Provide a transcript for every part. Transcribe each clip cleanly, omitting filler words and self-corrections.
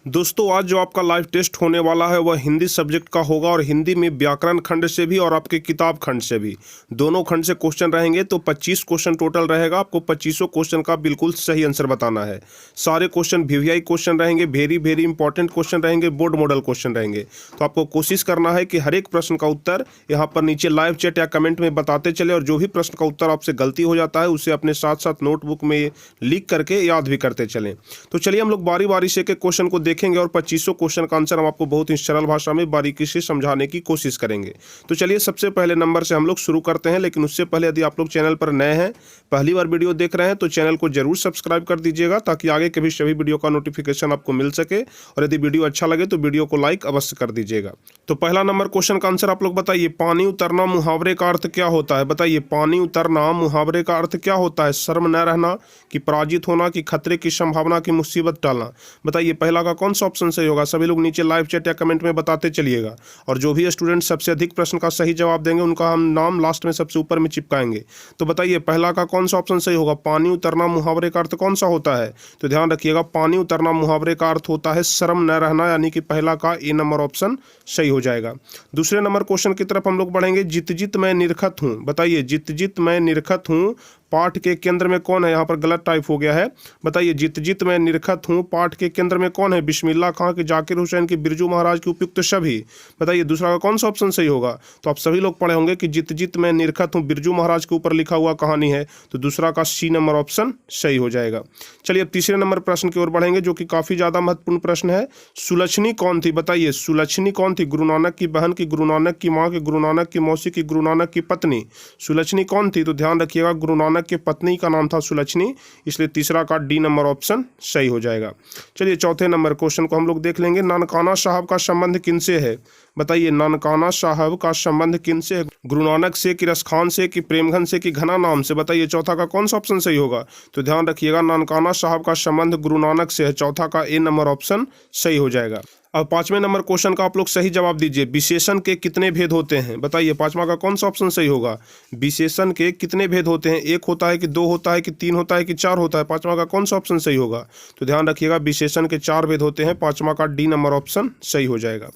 दोस्तों आज जो आपका लाइव टेस्ट होने वाला है वह हिंदी सब्जेक्ट का होगा और हिंदी में व्याकरण खंड से भी और आपके किताब खंड से भी दोनों खंड से क्वेश्चन रहेंगे। तो 25 क्वेश्चन टोटल रहेगा। आपको 25 क्वेश्चन का बिल्कुल सही आंसर बताना है। सारे क्वेश्चन वीवीआई क्वेश्चन रहेंगे, वेरी वेरी इंपॉर्टेंट क्वेश्चन रहेंगे, बोर्ड मॉडल क्वेश्चन रहेंगे। तो आपको कोशिश करना है कि हर एक प्रश्न का उत्तर यहाँ पर नीचे लाइव चैट या कमेंट में बताते चले और जो भी प्रश्न का उत्तर आपसे गलती हो जाता है उसे अपने साथ साथ नोटबुक में लिख करके याद भी करते चलें। तो चलिए हम लोग बारी बारी से एक क्वेश्चन को देखेंगे और 25 क्वेश्चन का आंसर हम आपको बहुत ही सरल भाषा में बारीकी से समझाने की कोशिश करेंगे। तो चलिए सबसे पहले नंबर से हम लोग शुरू करते हैं, लेकिन उससे पहले यदि आप लोग चैनल पर नए हैं, पहली बार वीडियो देख रहे हैं तो चैनल को जरूर सब्सक्राइब कर दीजिएगा ताकि आगे के भी सभी वीडियो का नोटिफिकेशन आपको मिल सके। और यदि वीडियो अच्छा लगे तो वीडियो को लाइक अवश्य कर दीजिएगा। तो पहला नंबर क्वेश्चन का आंसर आप लोग बताइए, पानी उतरना मुहावरे का अर्थ क्या होता है? बताइए पानी उतरना मुहावरे का अर्थ क्या होता है? शर्म न रहना, कि पराजित होना, कि खतरे की संभावना, की मुसीबत टालना। बताइए पहला का कौन सा ऑप्शन सही होगा? सभी लोग नीचे लाइव चैट या कमेंट में बताते चलिएगा। और जो भी स्टूडेंट सबसे अधिक प्रश्न का सही जवाब देंगे उनका हम नाम लास्ट में सबसे ऊपर में चिपकाएंगे। तो बताइए पहला का कौन सा ऑप्शन सही होगा? पानी उतरना मुहावरे का अर्थ कौन सा होता है? तो ध्यान रखिएगा, पानी उतरना मुहावरे का अर्थ होता है शर्म न रहना, यानी कि पहला का ए नंबर ऑप्शन सही हो जाएगा। दूसरे नंबर क्वेश्चन की तरफ हम लोग बढ़ेंगे। जित जित मैं निरखत हूँ। बताइए जित जित मैं निरखत हूँ पाठ के केंद्र में कौन है? यहाँ पर गलत टाइप हो गया है। बताइए जित जित मैं निरखत हूँ पाठ के केंद्र में कौन है? बिस्मिल्लाह खां, की जाकिर हुसैन, की बिरजू महाराज, की उपयुक्त सभी। बताइए दूसरा का कौन सा ऑप्शन सही होगा? तो आप सभी लोग पढ़े होंगे कि जित जित मैं निरखत हूँ बिरजू महाराज के ऊपर लिखा हुआ कहानी है। तो दूसरा का सी नंबर ऑप्शन सही हो जाएगा। चलिए अब तीसरे नंबर प्रश्न की ओर बढ़ेंगे जो कि काफी ज्यादा महत्वपूर्ण प्रश्न है। सुलक्षणी कौन थी? बताइए सुलक्षणी कौन थी? गुरु नानक की बहन, की गुरु नानक की माँ, की गुरु नानक की मौसी, की गुरु नानक की पत्नी। सुलक्षणी कौन थी? तो ध्यान रखिएगा गुरु नानक की पत्नी का नाम था सुलक्षणी, इसलिए तीसरा का डी नंबर ऑप्शन सही हो जाएगा। चलिए चौथे नंबर क्वेश्चन को हम लोग देख लेंगे। ननकाना साहब का संबंध किनसे है? बताइए ननकाना साहब का संबंध किनसे है? गुरु नानक से, कि रसखान से, कि प्रेमघन से, कि घना नाम से। बताइए चौथा का कौन सा ऑप्शन सही होगा? तो ध्यान रखिएगा ननकाना साहब का संबंध गुरु नानक से है। चौथा का ए नंबर ऑप्शन सही हो जाएगा। अब पांचवें नंबर क्वेश्चन का आप लोग सही जवाब दीजिए। विशेषण के कितने भेद होते हैं? बताइए पांचवा का कौन सा ऑप्शन सही होगा? विशेषण के कितने भेद होते हैं? एक होता है, कि दो होता है, कि तीन होता है, कि चार होता है? पांचवा का कौन सा ऑप्शन सही होगा? तो ध्यान रखिएगा विशेषण के चार भेद होते हैं। पांचवा का डी नंबर ऑप्शन सही हो जाएगा।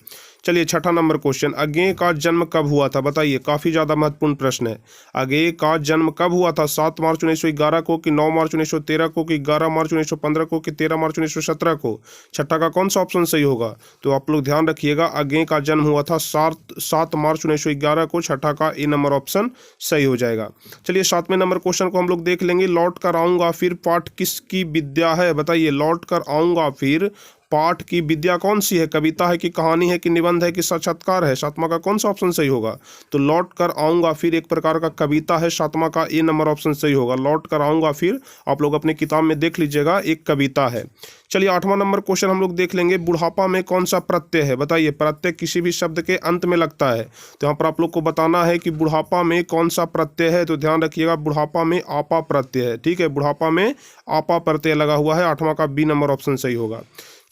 चलिए छठा नंबर क्वेश्चन, अज्ञेय का जन्म कब हुआ था? बताइए काफी ज्यादा महत्वपूर्ण प्रश्न है। अज्ञेय का जन्म कब हुआ था? 7 मार्च 1911 को, कि 9 मार्च 1913 को, कि 11 मार्च 1915 को, कि 13 मार्च 1917 को? छठा का कौन सा ऑप्शन सही होगा? तो आप लोग ध्यान रखिएगा अज्ञेय का जन्म हुआ था 7 मार्च 1911 को। छठा का ए नंबर ऑप्शन सही हो जाएगा। चलिए सातवें नंबर क्वेश्चन को हम लोग देख लेंगे। लौट कर आऊंगा फिर पाठ किसकी विद्या है? बताइए लौट कर आऊंगा फिर पाठ की विद्या कौन सी है? कविता है, कि कहानी है, कि निबंध है, कि साक्षात्कार है? सातवां का कौन सा ऑप्शन सही होगा? तो लौट कर आऊंगा फिर एक प्रकार का कविता है। सातवां का ए नंबर ऑप्शन सही होगा। लौट कर आऊंगा फिर आप लोग अपने किताब में देख लीजिएगा, एक कविता है। चलिए आठवां नंबर क्वेश्चन हम लोग देख लेंगे। बुढ़ापा में कौन सा प्रत्यय है? बताइए प्रत्यय किसी भी शब्द के अंत में लगता है, तो यहाँ पर आप लोग को बताना है कि बुढ़ापा में कौन सा प्रत्यय है। तो ध्यान रखिएगा बुढ़ापा में आपा प्रत्यय है। ठीक है, बुढ़ापा में आपा प्रत्यय लगा हुआ है। आठवां का बी नंबर ऑप्शन सही होगा।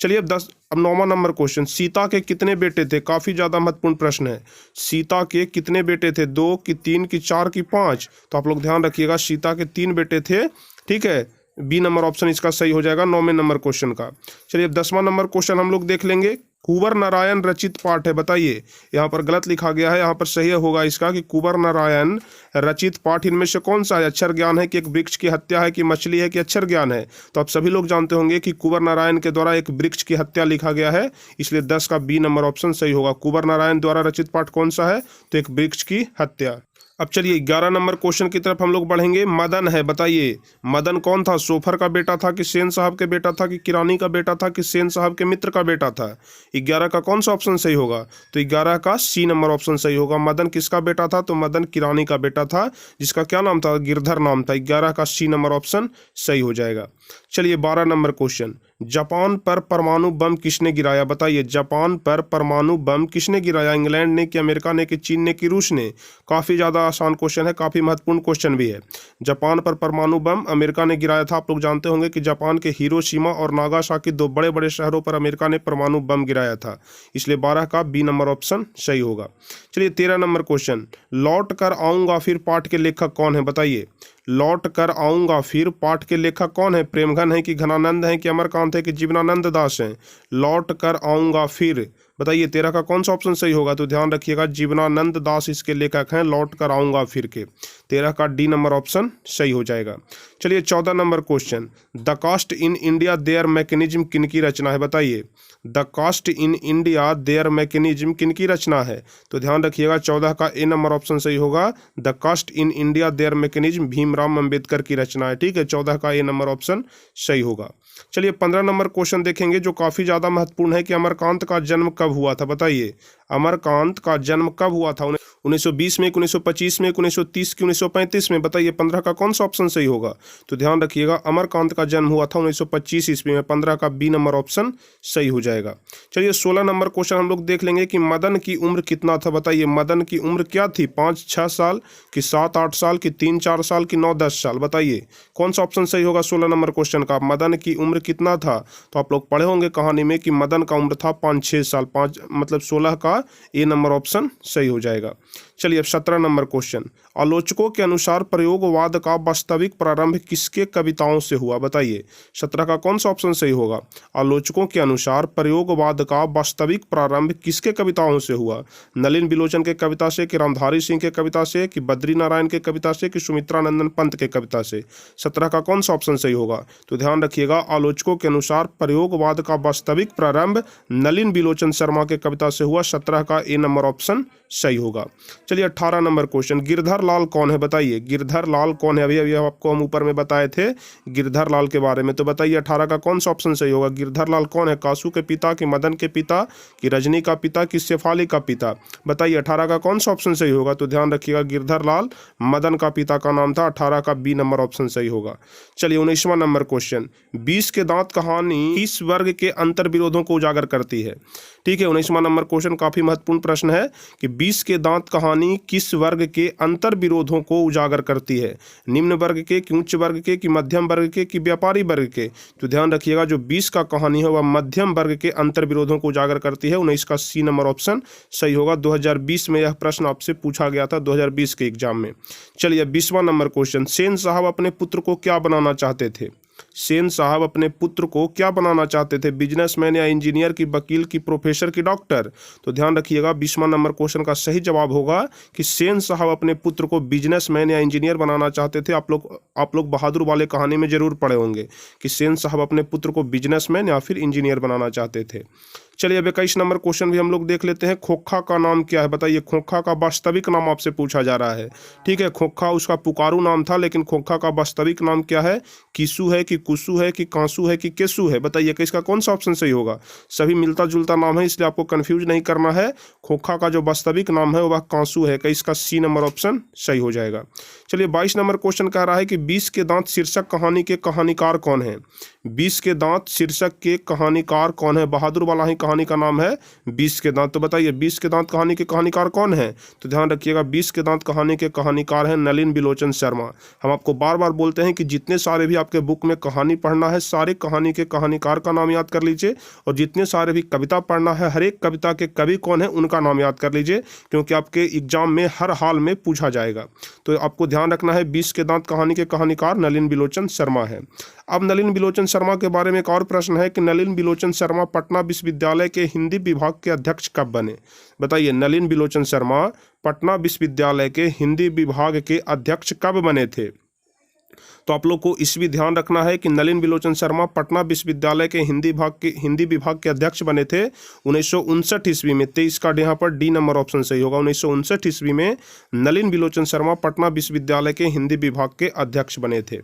चलिए अब नौवां नंबर क्वेश्चन, सीता के कितने बेटे थे? काफी ज्यादा महत्वपूर्ण प्रश्न है। सीता के कितने बेटे थे? 2, कि 3, कि 4, कि 5? तो आप लोग ध्यान रखिएगा सीता के 3 बेटे थे। ठीक है, बी नंबर ऑप्शन इसका सही हो जाएगा नौवें नंबर क्वेश्चन का। चलिए अब 10वां नंबर क्वेश्चन हम लोग देख लेंगे। कुंवर नारायण रचित पाठ है। बताइए यहाँ पर गलत लिखा गया है, यहाँ पर सही होगा इसका कि कुंवर नारायण रचित पाठ इनमें से कौन सा है? अक्षर ज्ञान है, कि एक वृक्ष की हत्या है, कि मछली है, कि अक्षर ज्ञान है? तो आप सभी लोग जानते होंगे कि कुंवर नारायण के द्वारा एक वृक्ष की हत्या लिखा गया है, इसलिए 10 का बी नंबर ऑप्शन सही होगा। कुंवर नारायण द्वारा रचित पाठ कौन सा है? तो एक वृक्ष की हत्या। अब चलिए 11 नंबर क्वेश्चन की तरफ हम लोग बढ़ेंगे। मदन है। बताइए मदन कौन था? सोफर का बेटा था, कि सेन साहब के बेटा था, कि किरानी का बेटा था, कि सेन साहब के मित्र का बेटा था? 11 का कौन सा ऑप्शन सही होगा? तो 11 का सी नंबर ऑप्शन सही होगा। मदन किसका बेटा था? तो मदन किरानी का बेटा था, जिसका क्या नाम था? गिरधर नाम था। 11 का सी नंबर ऑप्शन सही हो जाएगा। चलिए 12 नंबर क्वेश्चन, जापान पर परमाणु बम किसने गिराया? बताइए जापान पर परमाणु बम किसने गिराया? इंग्लैंड ने, कि अमेरिका ने, कि चीन ने, कि रूस ने? काफी ज्यादा आसान क्वेश्चन है, काफी महत्वपूर्ण क्वेश्चन भी है। जापान पर परमाणु बम अमेरिका ने गिराया था। आप लोग जानते होंगे कि जापान के हिरोशिमा और नागासाकी 2 बड़े बड़े शहरों पर अमेरिका ने परमाणु बम गिराया था, इसलिए 12 का बी नंबर ऑप्शन सही होगा। चलिए 13 नंबर क्वेश्चन, लौट कर आऊंगा फिर पाठ के लेखक कौन है? बताइए लौट कर आऊंगा फिर पाठ के लेखक कौन है? प्रेमघन है कि घनानंद है कि अमरकांत है कि जीवनानंद दास है? लौट कर आऊंगा फिर, बताइए 13 का कौन सा ऑप्शन सही होगा? तो ध्यान रखिएगा जीवनानंद दास इसके लेखक हैं, लौट कर आऊंगा फिर के। 13 का डी नंबर ऑप्शन सही हो जाएगा। चलिए 14 number question, the caste in India their mechanism किनकी रचना है? बताइए the caste in India their mechanism किनकी रचना है? तो ध्यान रखिएगा 14 का ए नंबर ऑप्शन सही होगा। The caste in India their mechanism Bhimrao Ambedkar की रचना है। ठीक है, 14 का ए नंबर ऑप्शन सही होगा। चलिए 15 नंबर क्वेश्चन देखेंगे जो काफी ज्यादा महत्वपूर्ण है कि अमरकांत का जन्म कब हुआ था? बताइए अमरकांत का जन्म कब हुआ था? 1920 में, 1925 में, 1930 की 1935 में? बताइए 15 का कौन सा ऑप्शन सही होगा? तो ध्यान रखिएगा अमरकांत का जन्म हुआ था 1925 ईस्वी में। 15 का बी नंबर ऑप्शन सही हो जाएगा। चलिए 16 नंबर क्वेश्चन हम लोग देख लेंगे कि मदन की उम्र कितना था? बताइए मदन की उम्र क्या थी? 5-6 साल कि 7-8 साल कि 3-4 साल कि 9-10 साल? बताइए कौन सा ऑप्शन सही होगा 16 नंबर क्वेश्चन का? मदन की उम्र कितना था? तो आप लोग पढ़े होंगे कहानी में कि मदन का उम्र था 5-6 साल। 5 मतलब 16 का ए नंबर ऑप्शन सही हो जाएगा। चलिए अब 17 नंबर क्वेश्चन, आलोचकों के अनुसार प्रयोगवाद का वास्तविक प्रारंभ किसके कविताओं से हुआ? बताइए 17 का कौन सा ऑप्शन सही होगा? आलोचकों के अनुसार प्रयोगवाद का वास्तविक प्रारंभ किसके कविताओं से हुआ? नलिन बिलोचन के कविता से कि रामधारी सिंह के कविता से कि बद्री नारायण के कविता से कि सुमित्रा नंदन पंत के कविता से? 17 का कौन सा ऑप्शन सही होगा? तो ध्यान रखिएगा आलोचकों के अनुसार प्रयोगवाद का वास्तविक प्रारंभ नलिन बिलोचन शर्मा के कविता से हुआ। 17 का ए नंबर ऑप्शन सही होगा। चलिए 18 नंबर क्वेश्चन, गिरधर लाल कौन है? बताइए गिरधर लाल कौन है? अभी अभी आपको हम ऊपर में बताए थे गिरधर लाल के बारे में। तो बताइए 18 का कौन सा ऑप्शन सही होगा? गिरधर लाल कौन है? कासू के पिता कि मदन के पिता कि रजनी का पिता कि शेफाली का पिता? बताइए 18 का कौन सा ऑप्शन सही होगा? तो ध्यान रखिएगा गिरधर लाल मदन का पिता का नाम था। 18 का बी नंबर ऑप्शन सही होगा। चलिए 19वां नंबर क्वेश्चन, 20 के दांत कहानी किस वर्ग के अंतर विरोधों को उजागर करती है? ठीक है, 19वां नंबर क्वेश्चन काफी महत्वपूर्ण प्रश्न है कि 20 के दांत कहानी किस वर्ग के अंतर विरोधों को उजागर करती है? निम्न वर्ग के कि उच्च वर्ग के कि मध्यम वर्ग के कि व्यापारी वर्ग के? तो ध्यान रखिएगा जो 20 का कहानी है वह मध्यम वर्ग के अंतर विरोधों को उजागर करती है। 19 का सी नंबर ऑप्शन सही होगा। 2020 में यह प्रश्न आपसे पूछा गया था 2020 के एग्जाम में। चलिए 20वां नंबर क्वेश्चन, सेन साहब अपने पुत्र को क्या बनाना चाहते थे? सेन साहब अपने पुत्र को क्या बनाना चाहते थे? बिजनेसमैन या इंजीनियर की, वकील की, प्रोफेसर की, डॉक्टर? तो ध्यान रखिएगा 20वां नंबर क्वेश्चन का सही जवाब होगा कि सेन साहब अपने पुत्र को बिजनेसमैन या इंजीनियर बनाना चाहते थे। आप लोग बहादुर वाले कहानी में जरूर पढ़े होंगे कि सेन साहब अपने पुत्र को बिजनेसमैन या फिर इंजीनियर बनाना चाहते थे। चलिए अब 21 नंबर क्वेश्चन भी हम लोग देख लेते हैं। खोखा का नाम क्या है? बताइए खोखा का वास्तविक नाम आपसे पूछा जा रहा है। ठीक है, खोखा उसका पुकारू नाम था, लेकिन खोखा का वास्तविक नाम क्या है? किसू है कि कुसु है कि कांसू है कि केसु है? बताइए कि इसका कौन सा ऑप्शन सही होगा? सभी मिलता जुलता नाम है, इसलिए आपको कंफ्यूज नहीं करना है। खोखा का जो वास्तविक नाम है वह कांसू है। कि इसका सी नंबर ऑप्शन सही हो जाएगा। चलिए 22 नंबर क्वेश्चन कह रहा है कि 20 के दांत शीर्षक कहानी के कहानीकार कौन है? 20 के दांत शीर्षक के कहानीकार कौन है? बहादुर वाला ही कहानी का नाम है 20 के दांत। तो बताइए 20 के दांत कहानी के कहानीकार कौन है? तो ध्यान रखिएगा 20 के दांत कहानी के कहानीकार हैं नलिन बिलोचन शर्मा। हम आपको बार बार बोलते हैं कि जितने सारे भी आपके बुक में कहानी पढ़ना है सारे कहानी के कहानीकार का नाम याद कर लीजिए, और जितने सारे भी कविता पढ़ना है हर एक कविता के कवि कौन है उनका नाम याद कर लीजिए, क्योंकि आपके एग्जाम में हर हाल में पूछा जाएगा। तो आपको ध्यान रखना है 20 के दांत कहानी के कहानीकार नलिन बिलोचन शर्मा है। अब नलिन बिलोचन शर्मा के बारे में एक और प्रश्न है कि नलिन बिलोचन शर्मा पटना विश्वविद्यालय के हिंदी विभाग के अध्यक्ष कब बने? बताइए नलिन बिलोचन शर्मा पटना विश्वविद्यालय के हिंदी विभाग के अध्यक्ष कब बने थे? तो आप लोग को इस भी ध्यान रखना है कि नलिन बिलोचन शर्मा पटना विश्वविद्यालय के हिंदी विभाग के अध्यक्ष बने थे 1959 ईस्वी में। 23 का यहाँ पर डी नंबर ऑप्शन सही होगा। 1959 ईस्वी में नलिन बिलोचन शर्मा पटना विश्वविद्यालय के हिंदी विभाग के अध्यक्ष बने थे।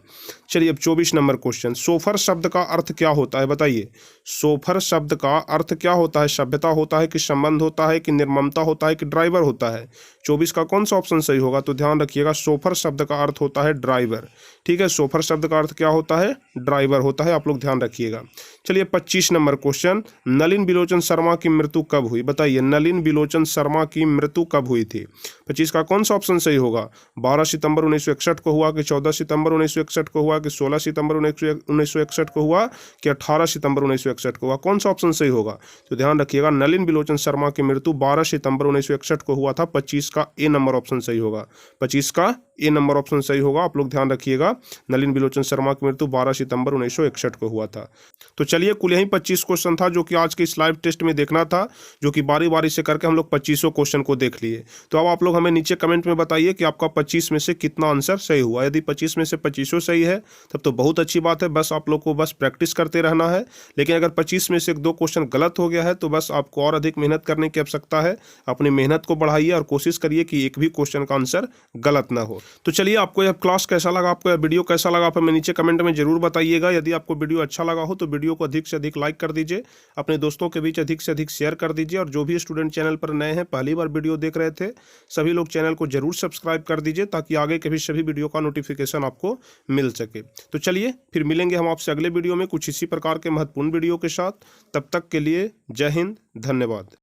चलिए अब 24 नंबर क्वेश्चन, सोफर शब्द का अर्थ क्या होता है? बताइए सोफर शब्द का अर्थ क्या होता है? सभ्यता होता है कि संबंध होता है कि निर्ममता होता है कि ड्राइवर होता है? 24 का कौन सा ऑप्शन सही होगा? तो ध्यान रखिएगा सोफर शब्द का अर्थ होता है ड्राइवर। ठीक है, सोफर शब्द का अर्थ क्या होता है? ड्राइवर होता है, आप लोग ध्यान रखिएगा। चलिए 25 नंबर क्वेश्चन, नलिन बिलोचन शर्मा की मृत्यु कब हुई? बताइए नलिन बिलोचन शर्मा की मृत्यु कब हुई थी? 25 का कौन सा ऑप्शन सही होगा? 12 सितंबर 1961 को हुआ कि 14 सितंबर 1961 को हुआ कि 16 सितंबर 1961 को हुआ कि 18 सितंबर 1961 को हुआ? कौन सा ऑप्शन सही होगा? तो ध्यान रखिएगा नलिन बिलोचन शर्मा की मृत्यु 12 सितंबर 1961 को हुआ था। 25 का ए नंबर ऑप्शन सही होगा। 25 का ए नंबर ऑप्शन सही होगा। आप लोग ध्यान रखिएगा, नलिन बिलोचन शर्मा की मृत्यु 12 सितंबर 1961 को हुआ था। तो चलिए, कुल यही 25 क्वेश्चन था जो कि आज के इस लाइव टेस्ट में देखना था, जो कि बारी बारी से करके हम लोग 25 क्वेश्चन को देख लिए। तो अब आप लोग हमें नीचे कमेंट में बताइए कि आपका 25 में से कितना आंसर सही हुआ। यदि 25 में से 25 सही है तब तो बहुत अच्छी बात है, बस आप लोग को बस प्रैक्टिस करते रहना है। लेकिन अगर 25 में से 1-2 क्वेश्चन गलत हो गया है तो बस आपको और अधिक मेहनत करने की आवश्यकता है। अपनी मेहनत को बढ़ाइए और कोशिश करिए कि एक भी क्वेश्चन का आंसर गलत ना हो। तो चलिए, आपको यह क्लास कैसा लगा, आपको यह वीडियो कैसा लगा, आप हमें नीचे कमेंट में जरूर बताइएगा। यदि आपको वीडियो अच्छा लगा हो तो वीडियो को अधिक से अधिक लाइक कर दीजिए, अपने दोस्तों के बीच अधिक से अधिक शेयर कर दीजिए, और जो भी स्टूडेंट चैनल पर नए हैं, पहली बार वीडियो देख रहे थे, सभी लोग चैनल को जरूर सब्सक्राइब कर दीजिए ताकि आगे के भी सभी वीडियो का नोटिफिकेशन आपको मिल सके। तो चलिए, फिर मिलेंगे हम आपसे अगले वीडियो में कुछ इसी प्रकार के महत्वपूर्ण वीडियो के साथ। तब तक के लिए जय हिंद, धन्यवाद।